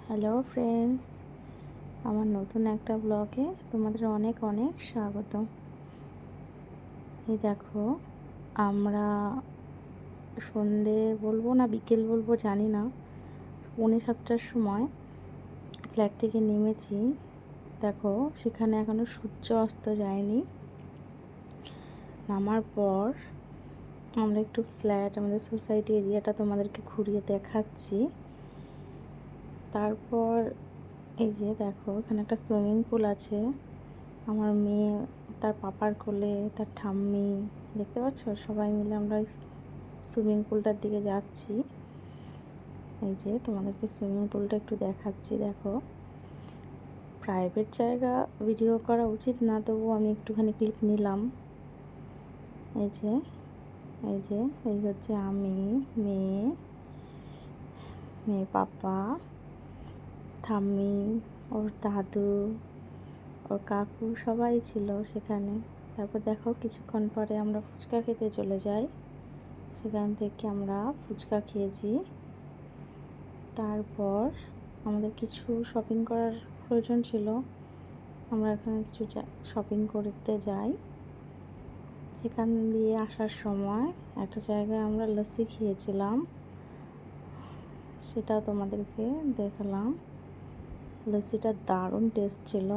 Hello friends, আমার নতুন একটা ব্লগে তোমাদের অনেক অনেক স্বাগত। এই দেখো, আমরা সন্ধে বলবো না বিকেল বলবো জানি না, 6:45টার সময় ফ্ল্যাট থেকে নেমেছি। দেখো, সেখানে এখনও সূর্য অস্ত যায়নি। নামার পর আমরা একটু আমাদের সোসাইটি এরিয়াটা তোমাদেরকে ঘুরিয়ে দেখাচ্ছি। তারপর এই যে দেখো, এখানে একটা সুইমিং পুল আছে। আমার মেয়ে, তার পাপার কোলে, তার ঠাম্মি, দেখতে পাচ্ছ, সবাই মিলে আমরা সুইমিং পুলটার দিকে যাচ্ছি। এই যে তোমাদেরকে সুইমিং পুলটা একটু দেখাচ্ছি। দেখো, প্রাইভেট জায়গা ভিডিও করা উচিত না, তবু আমি একটুখানি ক্লিপ নিলাম। এই যে এই যে এই হচ্ছে আমি, মেয়ের পাপা, ঠাম্মি, ওর দাদু, ওর কাকু, সবাই ছিল সেখানে। তারপর দেখো, কিছুক্ষণ পরে আমরা ফুচকা খেতে চলে যাই। সেখান থেকে আমরা ফুচকা খেয়েছি। তারপর আমাদের কিছু শপিং করার প্রয়োজন ছিল, আমরা এখানে কিছু শপিং করতে যাই। সেখান দিয়ে আসার সময় একটা জায়গায় আমরা লস্যি খেয়েছিলাম, সেটা তোমাদেরকে দেখালাম। লস্যিটা দারুণ টেস্ট ছিল।